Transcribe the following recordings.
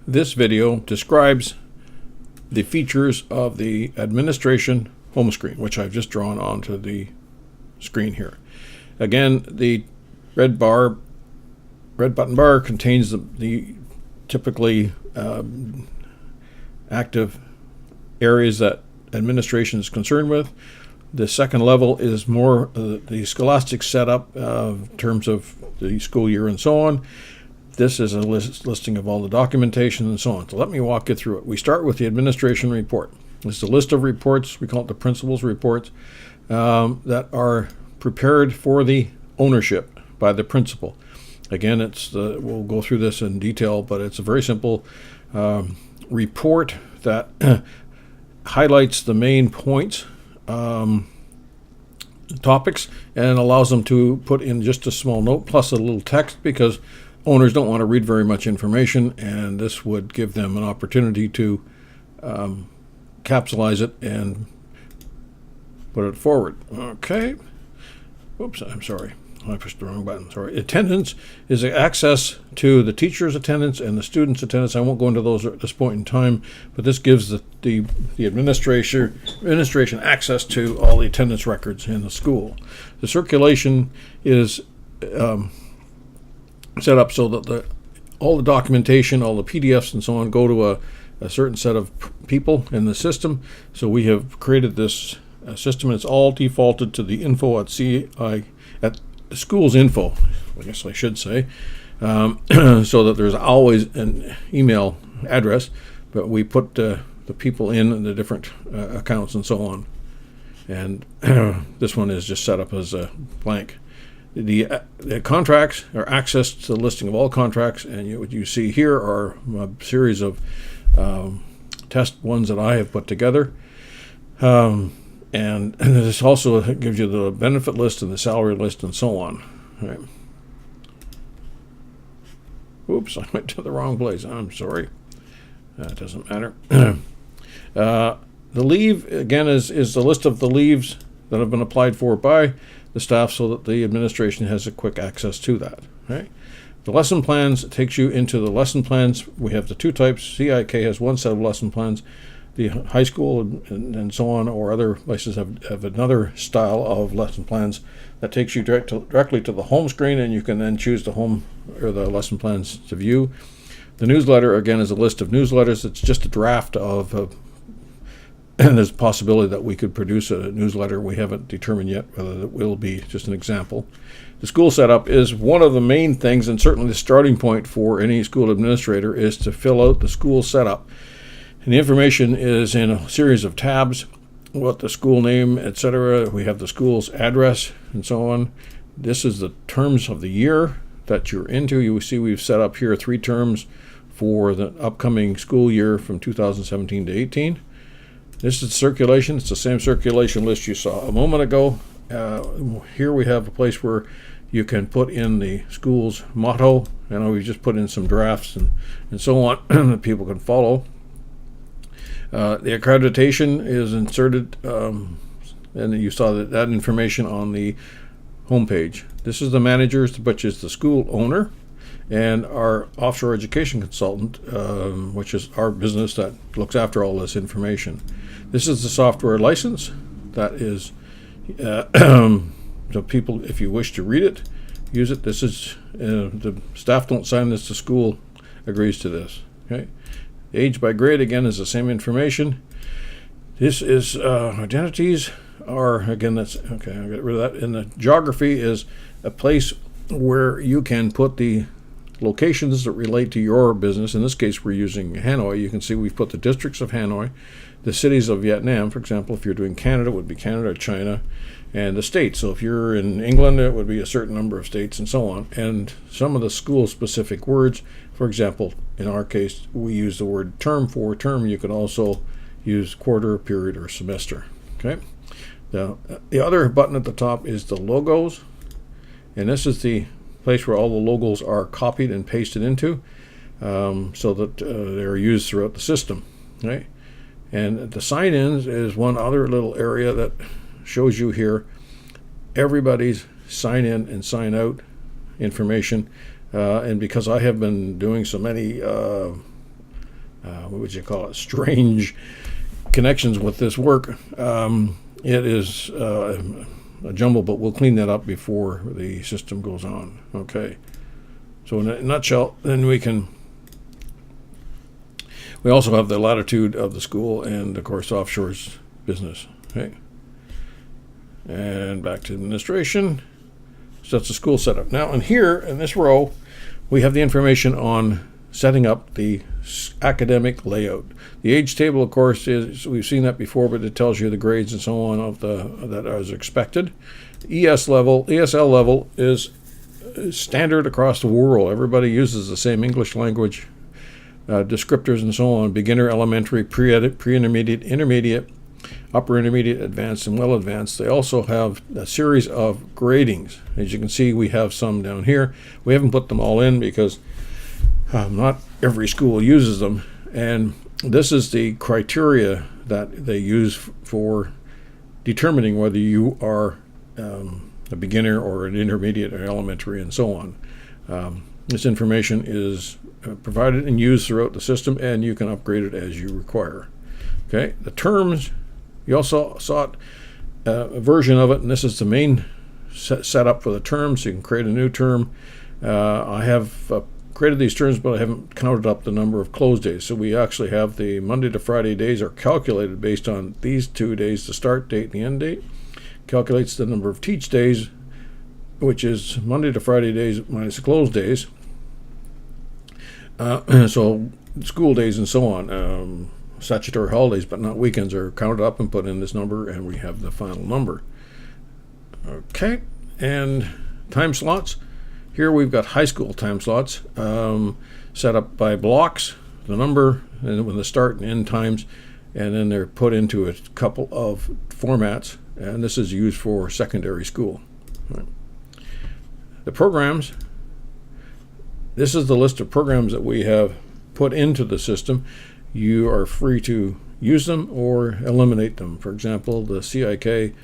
This video describes the features of the administration home screen, which I've just drawn onto the screen here. Again, the red button bar contains the typically active areas that administration is concerned with. The second level is more the scholastic setup in terms of the school year and so on. This is a listing of all the documentation and so on. So let me walk you through it. We start with the administration report. It's a list of reports. We call it the principal's reports that are prepared for the ownership by the principal. Again, we'll go through this in detail, but it's a very simple report that highlights the main points, topics, and allows them to put in just a small note plus a little text, because owners don't want to read very much information, and this would give them an opportunity to capsulize it and put it forward. Okay. Oops, I'm sorry. I pushed the wrong button. Sorry. Attendance is access to the teacher's attendance and the student's attendance. I won't go into those at this point in time, but this gives the administration access to all the attendance records in the school. The circulation is set up so that all the documentation, all the PDFs and so on go to a certain set of people in the system. So we have created this system. It's all defaulted to the info at schools info, I guess I should say, so that there's always an email address, but we put the people in the different accounts and so on. And this one is just set up as a blank. The contracts are access to the listing of all contracts, and what you see here are a series of test ones that I have put together. And this also gives you the benefit list and the salary list and so on. All right. Oops, I went to the wrong place. I'm sorry. That doesn't matter. The leave, again, is the list of the leaves that have been applied for by the staff, so that the administration has a quick access to that. Right? The lesson plans takes you into the lesson plans. We have the two types. CIK has one set of lesson plans. The high school and so on, or other places have another style of lesson plans that takes you directly to the home screen, and you can then choose the home or the lesson plans to view. The newsletter, again, is a list of newsletters. It's just a draft of and there's a possibility that we could produce a newsletter. We haven't determined yet whether it will be, just an example. The school setup is one of the main things, and certainly the starting point for any school administrator is to fill out the school setup. And the information is in a series of tabs, what the school name, etc. We have the school's address and so on. This is the terms of the year that you're into. You see we've set up here 3 terms for the upcoming school year from 2017 to 18. This is circulation. It's the same circulation list you saw a moment ago. Here we have a place where you can put in the school's motto. I know we just put in some drafts and so on that people can follow. The accreditation is inserted, and you saw that information on the homepage. This is the managers, which is the school owner, and our offshore education consultant, which is our business that looks after all this information. This is the software license. That is, so people, if you wish to read it, use it. This is, the staff don't sign this, the school agrees to this. Okay. Age by grade, again, is the same information. This is identities are, again, that's okay, I'll get rid of that. And the geography is a place where you can put the locations that relate to your business. In this case, we're using Hanoi. You can see we've put the districts of Hanoi, the cities of Vietnam. For example, if you're doing Canada, it would be Canada, China, and the states. So if you're in England, it would be a certain number of states and so on. And some of the school-specific words, for example, in our case, we use the word term for term. You can also use quarter, period, or semester. Okay. Now, the other button at the top is the logos, and this is the place where all the logos are copied and pasted into, so that they're used throughout the system. Okay. And the sign-ins is one other little area that shows you here everybody's sign-in and sign-out information. And because I have been doing so many what would you call it, strange connections with this work. It is a jumble, but we'll clean that up before the system goes on. Okay. So in a nutshell, then we also have the latitude of the school and, of course, offshore's business. Okay. And back to administration. So that's the school setup. Now, in here, in this row, we have the information on setting up the academic layout. The age table, of course, is, we've seen that before, but it tells you the grades and so on that are as expected. ESL level is standard across the world. Everybody uses the same English language descriptors and so on. Beginner, elementary, pre-intermediate, intermediate, upper intermediate, advanced, and well advanced. They also have a series of gradings. As you can see, we have some down here. We haven't put them all in because not every school uses them. And this is the criteria that they use for determining whether you are a beginner or an intermediate or elementary and so on. This information is provided and used throughout the system, and you can upgrade it as you require. Okay, the terms, you also saw a version of it, and this is the main setup for the terms. You can create a new term. I have created these terms, but I haven't counted up the number of close days. So we actually have the Monday to Friday days are calculated based on these 2 days, the start date and the end date. Calculates the number of teach days, which is Monday to Friday days minus the close days. So school days and so on. Statutory holidays, but not weekends, are counted up and put in this number, and we have the final number. Okay, and time slots. Here we've got high school time slots set up by blocks, the number, and when the start and end times, and then they're put into a couple of formats, and this is used for secondary school. Right. The programs, this is the list of programs that we have put into the system. You are free to use them or eliminate them. For example, the CIK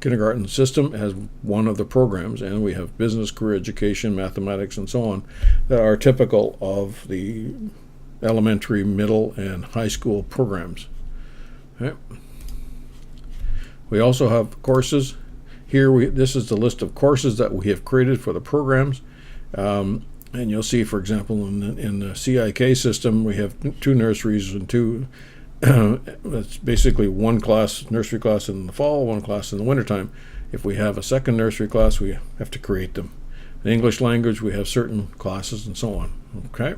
kindergarten system has one of the programs, and we have business, career education, mathematics, and so on that are typical of the elementary, middle, and high school programs. Okay. We also have courses. Here, this is the list of courses that we have created for the programs. And you'll see, for example, in the CIK system, we have 2 nurseries and 2, it's basically one class, nursery class in the fall, one class in the wintertime. If we have a second nursery class, we have to create them. In English language, we have certain classes and so on. Okay.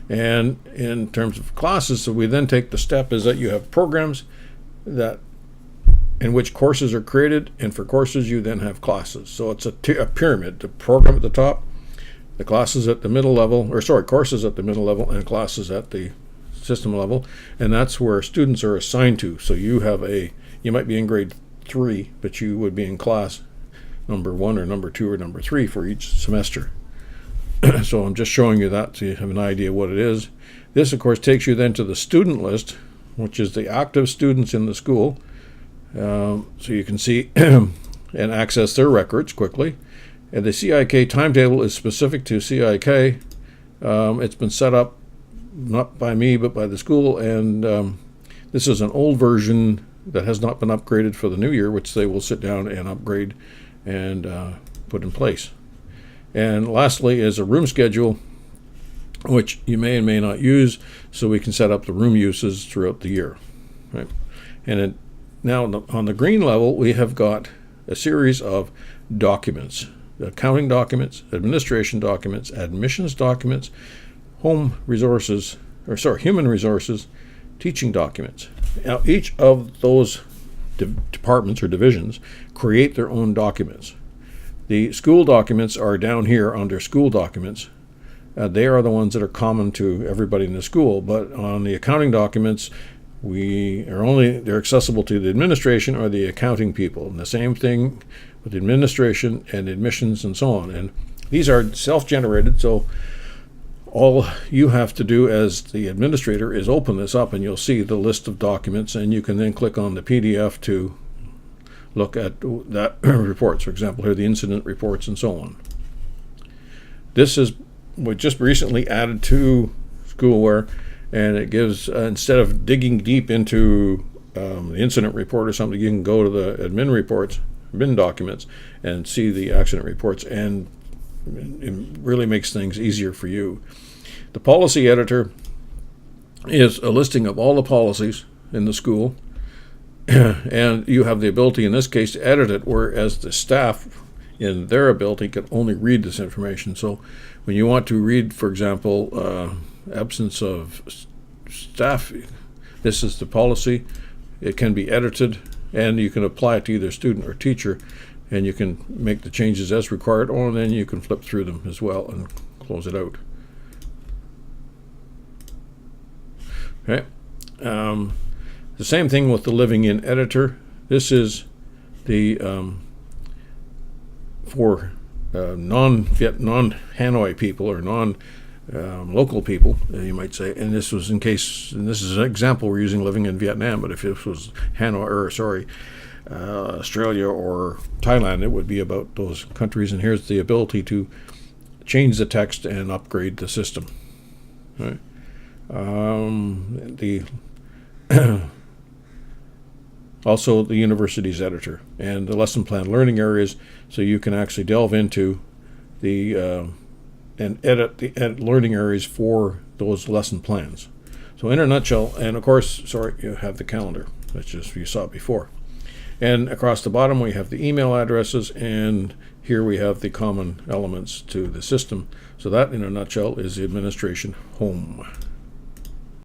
And in terms of classes, so we then take the step is that you have programs that in which courses are created, and for courses you then have classes. So it's a pyramid. The program at the top, the classes at the middle level, courses at the middle level, and classes at the system level, and that's where students are assigned to. So you might be in grade 3, but you would be in class number 1 or number 2 or number 3 for each semester. So I'm just showing you that so you have an idea what it is. This, of course, takes you then to the student list, which is the active students in the school. So you can see and access their records quickly. And the CIK timetable is specific to CIK. It's been set up not by me but by the school, and this is an old version that has not been upgraded for the new year, which they will sit down and upgrade and put in place. And lastly is a room schedule, which you may and may not use, so we can set up the room uses throughout the year. Right? And now on the green level, we have got a series of documents: accounting documents, administration documents, admissions documents, human resources, teaching documents. Now, each of those departments or divisions create their own documents. The school documents are down here under school documents. They are the ones that are common to everybody in the school, but on the accounting documents, they're accessible to the administration or the accounting people. And the same thing with administration and admissions and so on. And these are self-generated, so all you have to do as the administrator is open this up, and you'll see the list of documents, and you can then click on the PDF to look at that reports. For example, here the incident reports and so on. This is we just recently added to Schoolware, and it gives, instead of digging deep into the incident report or something, you can go to the admin reports, admin documents, and see the accident reports, and it really makes things easier for you. The policy editor is a listing of all the policies in the school, and you have the ability in this case to edit it, whereas the staff in their ability can only read this information. So when you want to read, for example, absence of staff, this is the policy. It can be edited, and you can apply it to either student or teacher, and you can make the changes as required, or then you can flip through them as well and close it out. Okay. The same thing with the Living In editor. This is the for non-Hanoi people, or non-local people, you might say. And this was in case, and this is an example, we're using Living in Vietnam, but if this was Australia or Thailand, it would be about those countries. And here's the ability to change the text and upgrade the system. All right. Also the university's editor and the lesson plan learning areas, so you can actually delve into the and edit the learning areas for those lesson plans. So in a nutshell, and of course, you have the calendar, that's just, you saw it before. And across the bottom we have the email addresses, and here we have the common elements to the system. So that in a nutshell is the administration home.